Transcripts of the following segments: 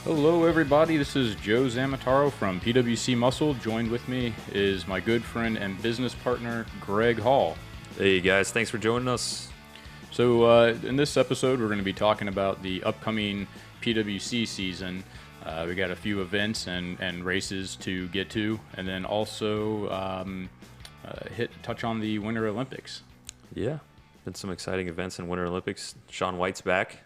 Hello, everybody. This is Joe Zamataro from PWC Muscle. Joined with me is my good friend and business partner, Greg Hall. Hey, guys. Thanks for joining us. So in this episode, we're going to be talking about the upcoming PWC season. We got a few events and races to get to, and then also touch on the Winter Olympics. Yeah, been some exciting events in Winter Olympics. Shaun White's back.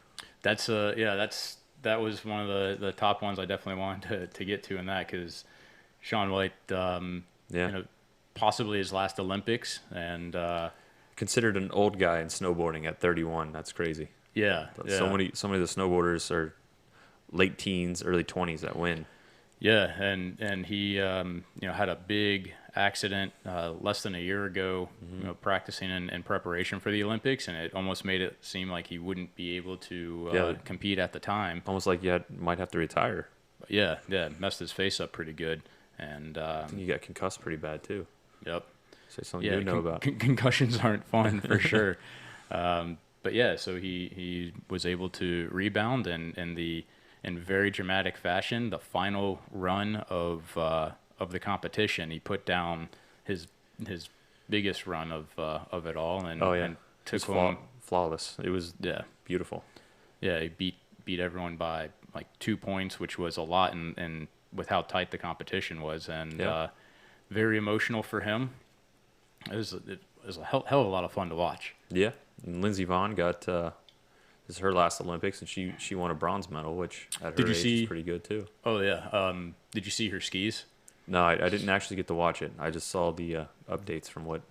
That was one of the top ones I definitely wanted to get to in that, because Shaun White, possibly his last Olympics, and Considered an old guy in snowboarding at 31. That's crazy. Yeah. So many of the snowboarders are late teens, early 20s that win. Yeah, and he had a big accident less than a year ago, practicing in preparation for the Olympics, and it almost made it seem like he wouldn't be able to compete at the time. Almost like you might have to retire. Yeah, messed his face up pretty good, and I think you got concussed pretty bad too. Yep. Say something you know about. Concussions aren't fun for sure. But yeah, so he was able to rebound, and in very dramatic fashion, the final run of the competition, he put down his biggest run of it all, and took home flawless. It was beautiful. Yeah, he beat everyone by like 2 points, which was a lot, and with how tight the competition was, and very emotional for him. It was a hell of a lot of fun to watch. Yeah, and Lindsey Vonn got. This is her last Olympics, and she won a bronze medal, which at her age is pretty good too. Oh yeah. Did you see her skis? No, I didn't actually get to watch it. I just saw the updates from what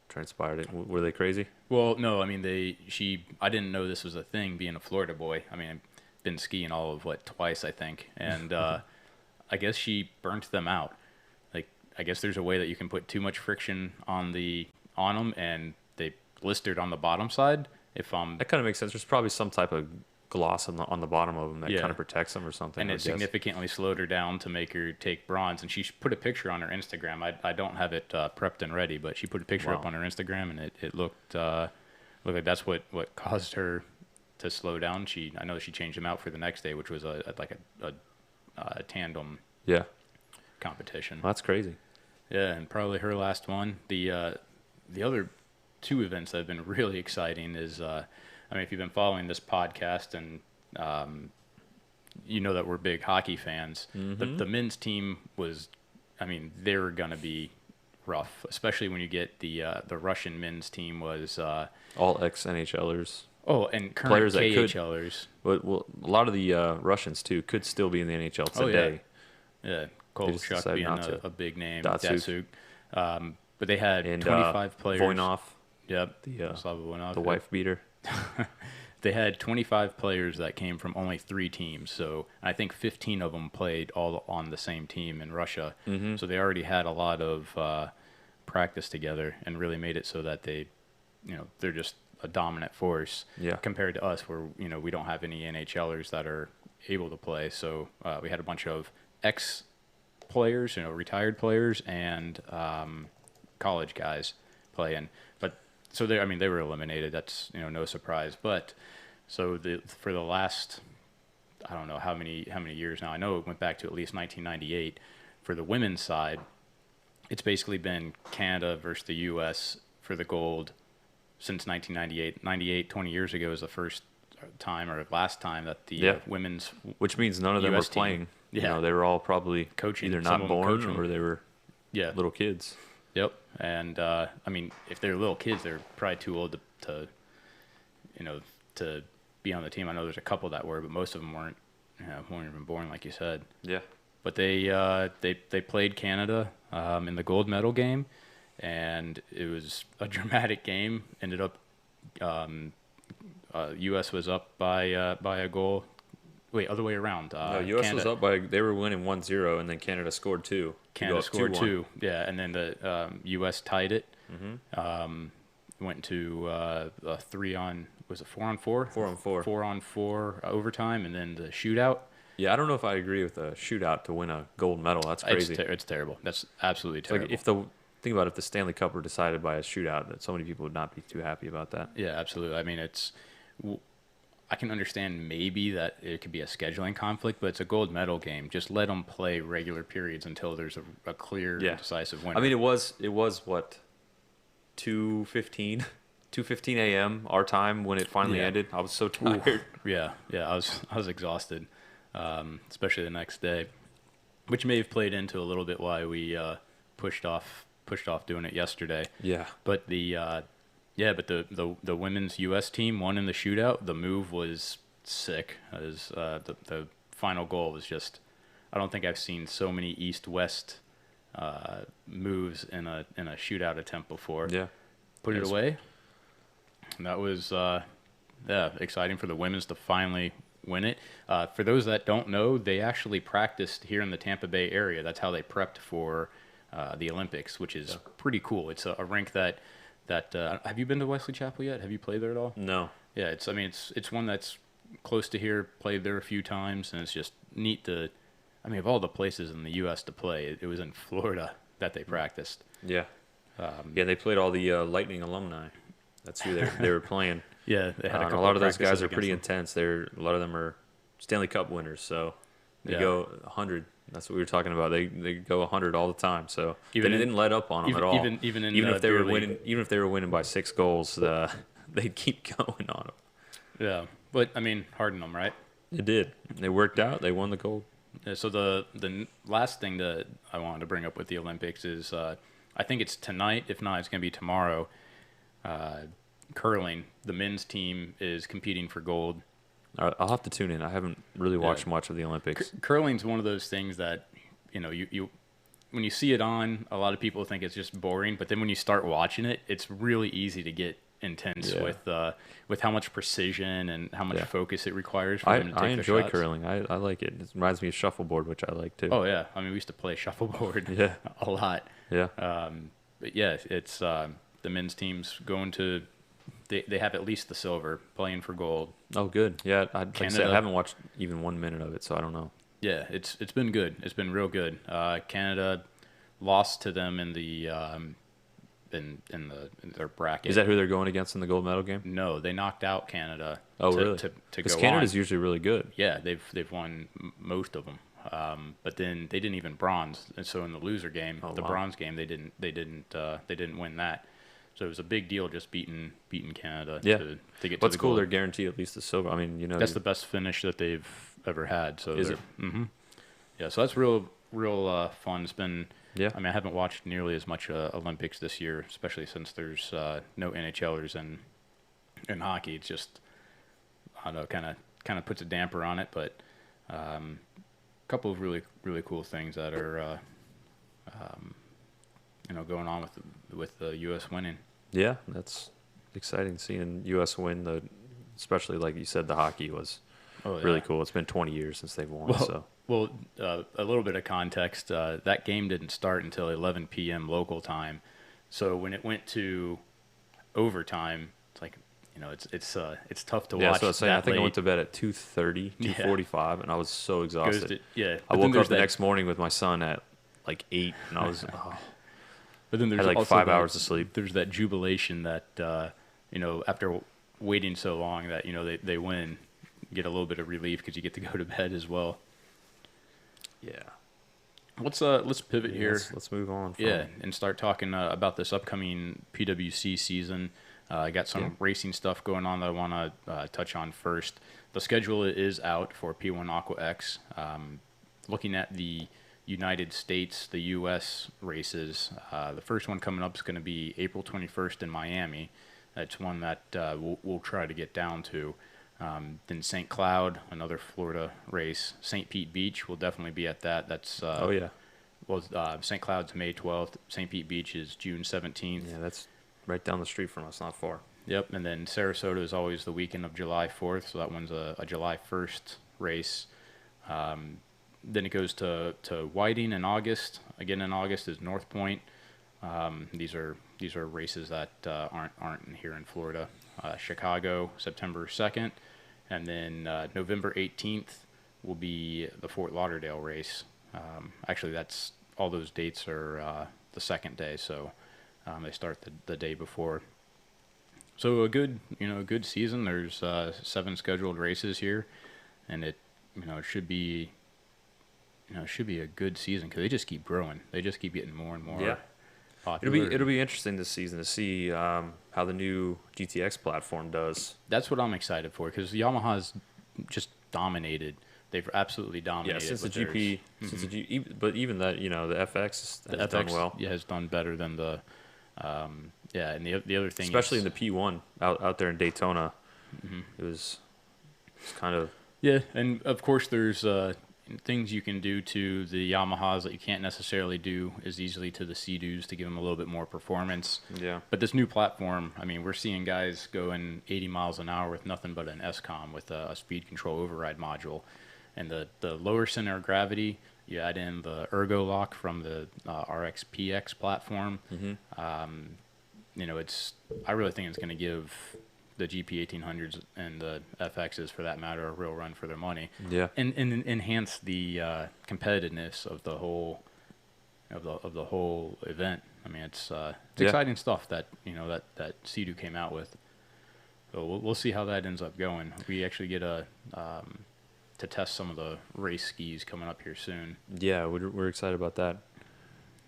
transpired. Were they crazy? Well, no. I mean, I didn't know this was a thing. Being a Florida boy, I mean, I've been skiing all of twice, I think, and I guess she burnt them out. Like, I guess there's a way that you can put too much friction on them, and they blistered on the bottom side. That kind of makes sense. There's probably some type of gloss on the bottom of them that kind of protects them or something. And it significantly slowed her down to make her take bronze. And she put a picture on her Instagram. I don't have it prepped and ready, but she put a picture up on her Instagram, and it looked like that's what caused her to slow down. I know she changed them out for the next day, which was a tandem competition. Well, that's crazy. Yeah, and probably her last one. The other two events that have been really exciting is, if you've been following this podcast, and you know that we're big hockey fans, the men's team was, they were going to be rough, especially when you get the Russian men's team was all ex-NHLers. Oh, and current players KHLers. Well, a lot of the Russians too could still be in the NHL today. Oh, yeah. Kovalchuk being a big name. Datsuk. But they had 25 players. Voinov. Yep. The wife beater. They had 25 players that came from only 3 teams. So I think 15 of them played all on the same team in Russia. Mm-hmm. So they already had a lot of practice together, and really made it so that they're just a dominant force compared to us, where we don't have any NHLers that are able to play. So we had a bunch of ex-players, retired players, and college guys playing. So they were eliminated. That's no surprise. But so for the last, I don't know how many years now. I know it went back to at least 1998. For the women's side, it's basically been Canada versus the U.S. for the gold since 1998. 98, 20 years ago, is the first time or last time that the women's, which means none of them US were playing. Yeah, they were all probably coaching, either not born or they were little kids. Yep. And if they're little kids, they're probably too old to be on the team. I know there's a couple that were, but most of them weren't even born, like you said. Yeah. But they played Canada in the gold medal game, and it was a dramatic game. Ended up U.S. was up by a goal. Wait, other way around. No, U.S. Canada was up they were winning 1-0, and then Canada scored 2. Canada scored 2. Yeah, and then the U.S. tied it. Mm-hmm. Went to a 4-on-4? 4-on-4. 4-on-4 overtime, and then the shootout. Yeah, I don't know if I agree with a shootout to win a gold medal. That's crazy. It's terrible. That's absolutely terrible. Like think about if the Stanley Cup were decided by a shootout, that so many people would not be too happy about that. Yeah, absolutely. I can understand maybe that it could be a scheduling conflict, but it's a gold medal game. Just let them play regular periods until there's a clear, decisive winner. I mean, it was what 2:15 a.m. our time when it finally ended. I was so tired. Yeah, I was exhausted, especially the next day, which may have played into a little bit why we pushed off doing it yesterday. Yeah, but the women's U.S. team won in the shootout. The move was sick. As the final goal was just, I don't think I've seen so many East-West moves in a shootout attempt before. Yeah, put it away. And that was exciting for the women's to finally win it. For those that don't know, they actually practiced here in the Tampa Bay area. That's how they prepped for the Olympics, which is pretty cool. It's a rink that have you been to Wesley Chapel yet? Have you played there at all? No. Yeah, it's one that's close to here. Played there a few times, and it's just neat to. I mean, of all the places in the U.S. to play, it was in Florida that they practiced. Yeah. They played all the Lightning alumni. That's who they were playing. Yeah, they had a lot of those guys are pretty intense. A lot of them are Stanley Cup winners, so they go 100. That's what we were talking about. They go 100 all the time. So they didn't let up on them at all. Even if they were winning, even if they were winning by 6 goals, they'd keep going on them. Yeah, but I mean, hardened them, right? It did. They worked out. They won the gold. Yeah, so the last thing that I wanted to bring up with the Olympics is I think it's tonight. If not, it's going to be tomorrow. Curling. The men's team is competing for gold. I'll have to tune in. I haven't really watched much of the Olympics. Curling's one of those things that you when you see it on, a lot of people think it's just boring, but then when you start watching it, it's really easy to get intense with how much precision and how much focus it requires for them to take I enjoy shots. curling. I like it. It reminds me of shuffleboard, which I like too. Oh yeah, I mean we used to play shuffleboard a lot. Yeah. But yeah, it's the men's team's going to. They have at least the silver, playing for gold. Oh, good. Yeah, I haven't watched even 1 minute of it, so I don't know. Yeah, it's been good. It's been real good. Canada lost to them in the in their bracket. Is that who they're going against in the gold medal game? No, they knocked out Canada. Really? To because go Canada's on. usually really good. Yeah, they've won most of them. But then they didn't even bronze, and so in the loser game, bronze game, they didn't win that. So it was a big deal just beating Canada to get to the gold. What's cool, they're guaranteed at least the silver. I mean, that's the best finish that they've ever had. So is it? Mm-hmm. Yeah, so that's real fun. It's been. Yeah. I mean, I haven't watched nearly as much Olympics this year, especially since there's no NHLers in hockey. It's just, I don't know, kind of puts a damper on it. But a couple of really cool things that are going on with the U.S. winning. Yeah, that's exciting seeing U.S. win. Especially like you said, the hockey was really cool. It's been 20 years since they've won. Well, a little bit of context. That game didn't start until 11 p.m. local time. So when it went to overtime, it's like it's tough to watch. Yeah, that's what I was saying. I think late. I went to bed at 2:30, 2:45, and I was so exhausted. I But woke up the next morning with my son at like 8, and I was. But then there's I had like 5 hours of sleep. There's that jubilation that after waiting so long that they win, you get a little bit of relief because you get to go to bed as well. Yeah. Let's pivot here. Let's move on. And start talking about this upcoming PWC season. I got some racing stuff going on that I want to touch on first. The schedule is out for P1 Aqua X. Looking at the United States, the U.S. races, the first one coming up is going to be April 21st in Miami. That's one that we'll try to get down to. Then St. Cloud, another Florida race. St. Pete Beach will definitely be at that. That's St. Cloud's May 12th. St. Pete Beach is June 17th. Yeah, that's right down the street from us, not far. Yep, and then Sarasota is always the weekend of July 4th, so that one's a July 1st race. Then it goes to Whiting in August. Again in August is North Point. These are races that aren't here in Florida. Chicago, September 2nd, and then November 18th will be the Fort Lauderdale race. Actually, that's all those dates are the second day, so they start the day before. So a good season. There's 7 scheduled races here, and it should be a good season because they just keep growing. They just keep getting more and more popular. It'll be interesting this season to see how the new GTX platform does. That's what I'm excited for because Yamaha's just dominated. They've absolutely dominated. Yeah, since the GP, but even that, the FX has done well. Yeah, has done better than the. And the other thing, especially in the P1 out there in Daytona, it's kind of. Yeah, and of course there's things you can do to the Yamahas that you can't necessarily do as easily to the Sea-Doos to give them a little bit more performance. Yeah. But this new platform, I mean, we're seeing guys going 80 miles an hour with nothing but an SCOM with a speed control override module. And the lower center of gravity, you add in the ergo lock from the RXPX platform. I really think it's going to give the GP 1800s and the FXs, for that matter, a real run for their money. Yeah, and enhance the competitiveness of the whole event. I mean, it's exciting stuff that that Sea-Doo came out with. So we'll see how that ends up going. We actually get to test some of the race skis coming up here soon. Yeah, we're excited about that.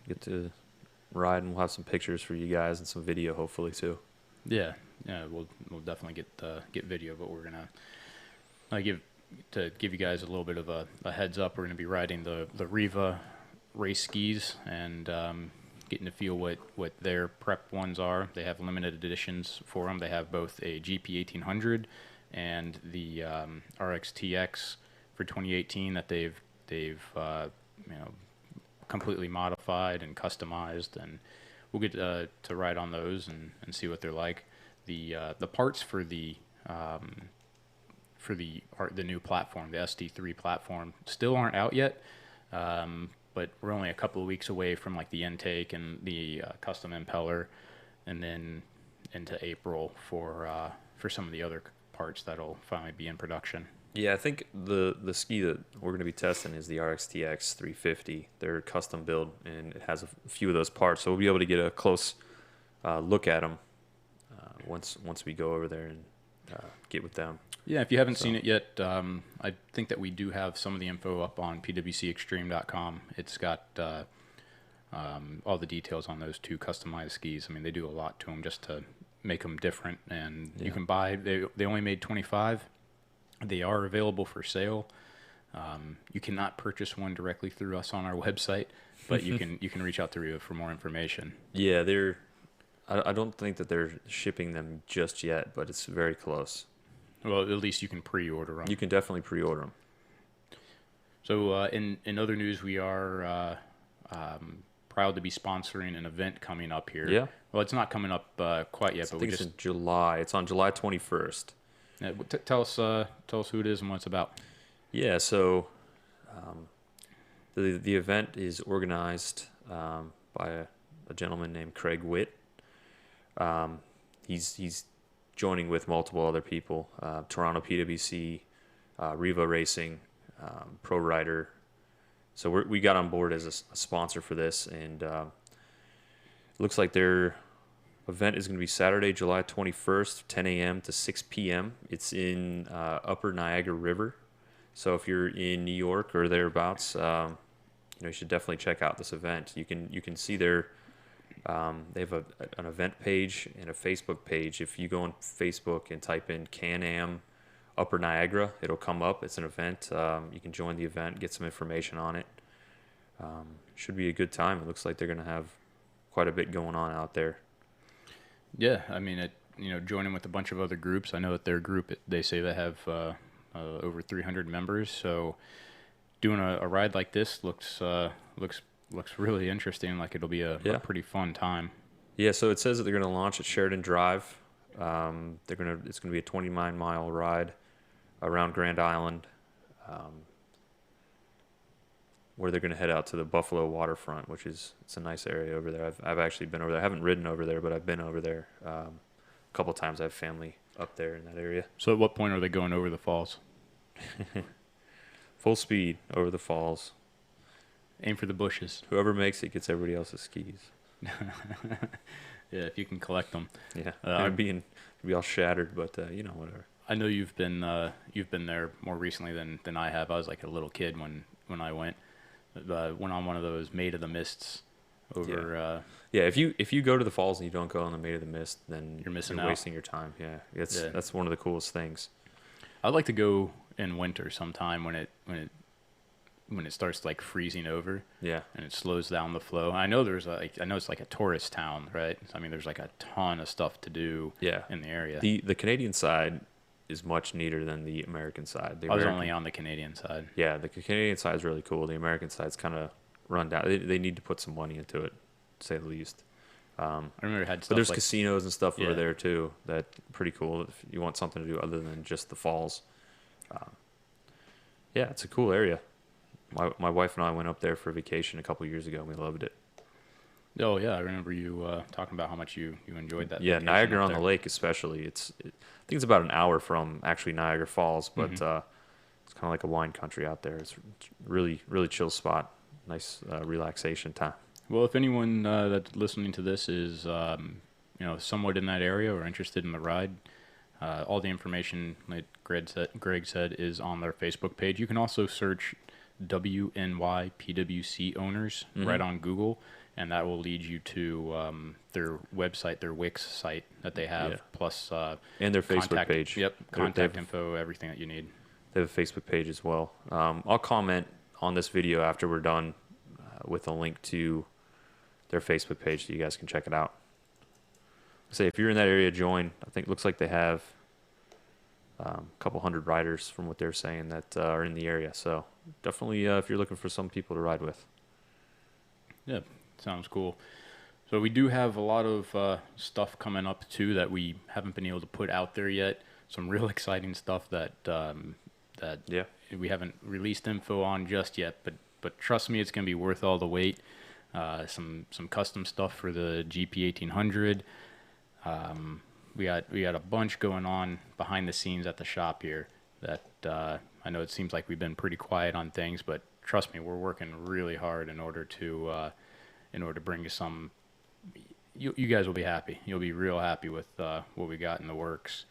Get to ride, and we'll have some pictures for you guys and some video, hopefully too. Yeah, we'll definitely get video, but we're gonna give you guys a little bit of a heads up. We're gonna be riding the Riva race skis and getting to feel what their prep ones are. They have limited editions for them. They have both a GP 1800 and the RXTX for 2018 that they've completely modified and customized, and we'll get to ride on those and see what they're like. The parts for the new platform, the SD3 platform, still aren't out yet, but we're only a couple of weeks away from like the intake and the custom impeller, and then into April for some of the other parts that'll finally be in production. Yeah, I think the ski that we're going to be testing is the RXTX 350. They're custom build, and it has a few of those parts, so we'll be able to get a close look at them once we go over there and get with them. Yeah, if you haven't seen it yet, I think that we do have some of the info up on pwcextreme.com. It's got all the details on those 2 customized skis. I mean, they do a lot to them just to make them different, and you can buy. They only made 25. They are available for sale. You cannot purchase one directly through us on our website, but you can reach out to Riva for more information. Yeah, I don't think that they're shipping them just yet, but it's very close. Well, at least you can pre-order them. You can definitely pre-order them. So in other news, we are proud to be sponsoring an event coming up here. Yeah. Well, it's not coming up quite yet, but it's in July. It's on July 21st. Yeah, tell us who it is and what it's about. Yeah, so the event is organized by a gentleman named Craig Witt. He's joining with multiple other people, Toronto PWC, Riva Racing, Pro Rider. So we got on board as a sponsor for this, and it looks like their event is going to be Saturday, July 21st, 10 a.m. to 6 p.m. It's in Upper Niagara River. So if you're in New York or thereabouts, you should definitely check out this event. You can see their they have an event page and a Facebook page. If you go on Facebook and type in Can-Am Upper Niagara, it'll come up. It's an event. You can join the event, get some information on it. Should be a good time. It looks like they're going to have quite a bit going on out there. Yeah, I mean, joining with a bunch of other groups. I know that their group, they say they have over 300 members. So doing a ride like this looks really interesting. Like it'll be a pretty fun time. Yeah. So it says that they're going to launch at Sheridan Drive. It's going to be a 29-mile ride around Grand Island, where they're going to head out to the Buffalo waterfront, which it's a nice area over there. I've actually been over there. I haven't ridden over there, but I've been over there a couple of times. I have family up there in that area. So at what point are they going over the falls? Full speed over the falls. Aim for the bushes. Whoever makes it gets everybody else's skis. Yeah, if you can collect them. Yeah, Uh, it'd be all shattered, but whatever. I know you've been there more recently than I have. I was like a little kid when I went. Went on one of those Maid of the Mists Yeah, over. yeah. If you go to the falls and you don't go on the Maid of the Mist, then You're missing you're out. wasting your time. Yeah, Yeah, that's one of the coolest things. I'd like to go in winter sometime when it starts like freezing over Yeah, and it slows down the flow. I know it's like a tourist town, right? I mean, there's like a ton of stuff to do yeah. in the area. The Canadian side is much neater than the American side. The I was American, only on the Canadian side. yeah, the Canadian side is really cool. The American side's kind of run down. They need to put some money into it, to say the least. I remember it had But stuff there's like casinos and stuff over yeah, there too. That pretty cool if you want something to do other than just the falls. Yeah, it's a cool area. My wife and I went up there for vacation a couple years ago and we loved it. oh yeah, I remember you talking about how much you enjoyed that. Yeah, vacation Niagara up on the there. Lake especially. I think it's about an hour from actually Niagara Falls, but it's kind of like a wine country out there. It's really really chill spot. Nice relaxation time. Well, if anyone that's listening to this is somewhat in that area or interested in the ride, all the information, like Greg said, is on their Facebook page. You can also search WNY PWC owners right on Google, and that will lead you to their website, their Wix site that they have, Yeah. plus And their Facebook contact, page. Yep, They contact have, info, everything that you need. they have a Facebook page as well. I'll comment on this video after we're done with a link to their Facebook page so you guys can check it out. Say if you're in that area, join. I think it looks like they have a couple hundred riders from what they're saying that are in the area. So definitely, if you're looking for some people to ride with. Yeah, sounds cool. So we do have a lot of stuff coming up too that we haven't been able to put out there yet. Some real exciting stuff that Yeah. we haven't released info on just yet, but trust me, it's gonna be worth all the wait. Some custom stuff for the GP 1800. We got a bunch going on behind the scenes at the shop here that I know it seems like we've been pretty quiet on things, but trust me, we're working really hard in order to bring you some. You guys will be happy. You'll be real happy with what we got in the works.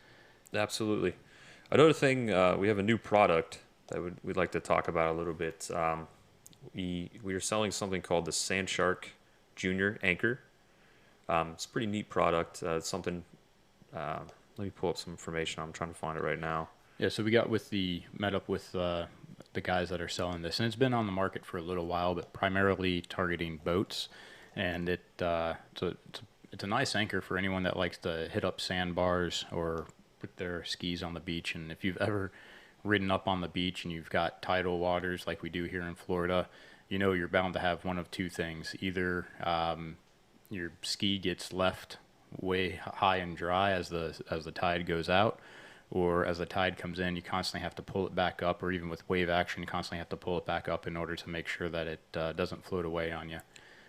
Absolutely. Another thing, we have a new product that we'd like to talk about a little bit. We are selling something called the Sand Shark Junior Anchor. It's a pretty neat product. It's something. Let me pull up some information. I'm trying to find it right now. Yeah, so we met up with the guys that are selling this, and it's been on the market for a little while, but primarily targeting boats. And it's a nice anchor for anyone that likes to hit up sandbars or put their skis on the beach. And if you've ever ridden up on the beach and you've got tidal waters like we do here in Florida, you know you're bound to have one of two things. Either your ski gets left way high and dry as the tide goes out, or as the tide comes in, you constantly have to pull it back up, or even with wave action, you constantly have to pull it back up in order to make sure that it doesn't float away on you.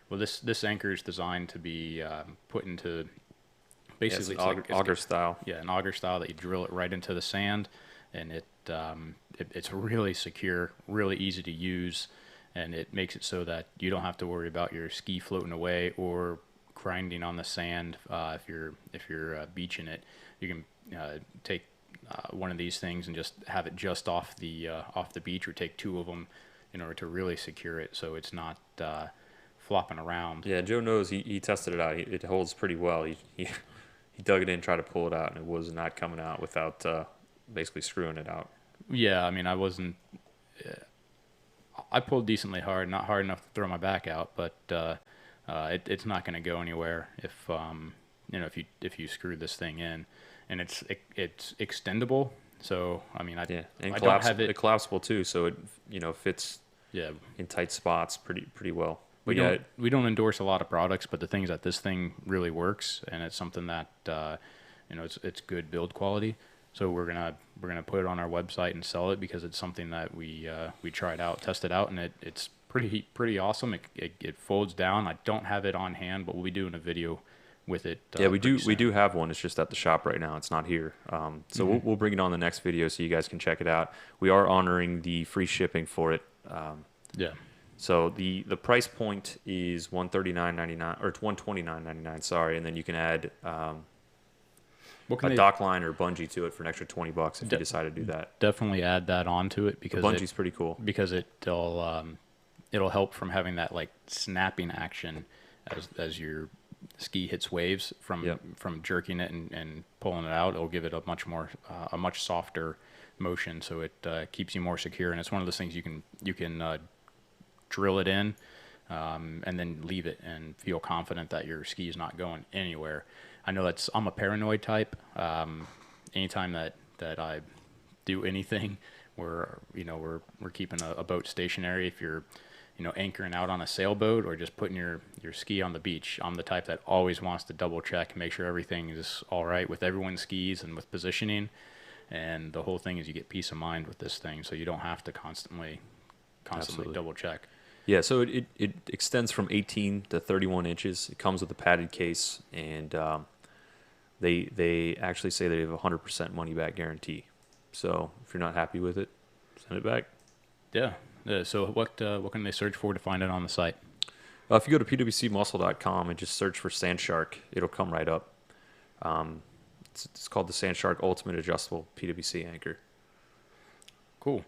Well, this anchor is designed to be put into basically Yeah, it's auger style. Yeah, an auger style that you drill it right into the sand, and it's really secure, really easy to use, and it makes it so that you don't have to worry about your ski floating away or grinding on the sand if you're beaching it. You can take one of these things and just have it just off the beach, or take two of them in order to really secure it so it's not flopping around. Yeah, Joe knows. He tested it out. It holds pretty well. He dug it in, tried to pull it out, and it was not coming out without basically screwing it out. Yeah, I mean, I pulled decently hard, not hard enough to throw my back out, but it's not going to go anywhere if you screw this thing in, and it's extendable. So I mean, Yeah, and I don't have it. it's collapsible too, so it fits Yeah, in tight spots pretty well. we But yeah, don't we don't endorse a lot of products, but the thing is that this thing really works, and it's something that it's good build quality. So we're gonna put it on our website and sell it because it's something that we tried out, tested out, and it's pretty awesome. It folds down. I don't have it on hand, but we'll be doing a video with it. yeah, we pretty soon. do have one. It's just at the shop right now. It's not here. So we'll bring it on the next video so you guys can check it out. We are honoring the free shipping for it. Yeah. So the price point is $139.99 or $129.99. Sorry, and then you can add a dock line or bungee to it for an extra $20 if you decide to do that. Definitely add that onto it because the bungee's pretty cool. Because it'll help from having that like snapping action as your ski hits waves from jerking it and pulling it out. It'll give it a much softer motion, so it keeps you more secure. And it's one of those things you can drill it in and then leave it and feel confident that your ski is not going anywhere. I know I'm a paranoid type. Anytime that I do anything, we're keeping a boat stationary. If you're anchoring out on a sailboat or just putting your ski on the beach, I'm the type that always wants to double check, make sure everything is all right with everyone's skis and with positioning. And the whole thing is you get peace of mind with this thing, so you don't have to constantly Absolutely. double check. Yeah, so it extends from 18 to 31 inches. It comes with a padded case, and they actually say they have a 100% money back guarantee. So if you're not happy with it, send it back. Yeah. So what can they search for to find it on the site? If you go to pwcmuscle.com and just search for Sandshark, it'll come right up. It's called the Sandshark Ultimate Adjustable PWC Anchor. Cool.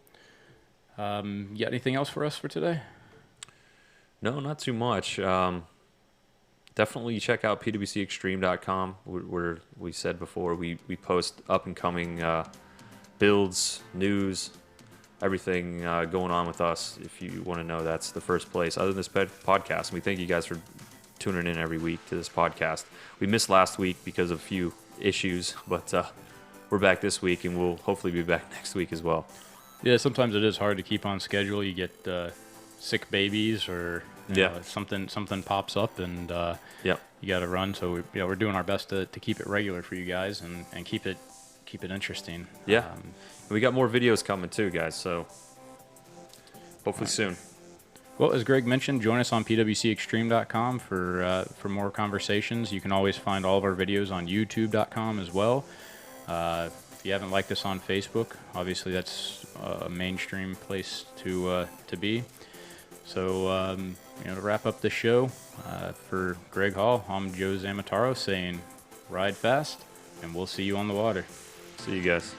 You got anything else for us for today? No, not too much. Definitely check out pwcextreme.com, where we said before we post up and coming builds, news, everything going on with us. If you want to know, that's the first place. Other than this podcast, and we thank you guys for tuning in every week to this podcast. We missed last week because of a few issues, but we're back this week, and we'll hopefully be back next week as well. Yeah, sometimes it is hard to keep on schedule. You get sick babies or something pops up, and you got to run. So we're doing our best to keep it regular for you guys and keep it interesting. Yeah, we got more videos coming too, guys. So hopefully soon. Well, as Greg mentioned, join us on pwcextreme.com for more conversations. You can always find all of our videos on youtube.com as well. If you haven't liked us on Facebook, obviously that's a mainstream place to be. So, to wrap up the show, for Greg Hall, I'm Joe Zamataro saying ride fast, and we'll see you on the water. See you guys.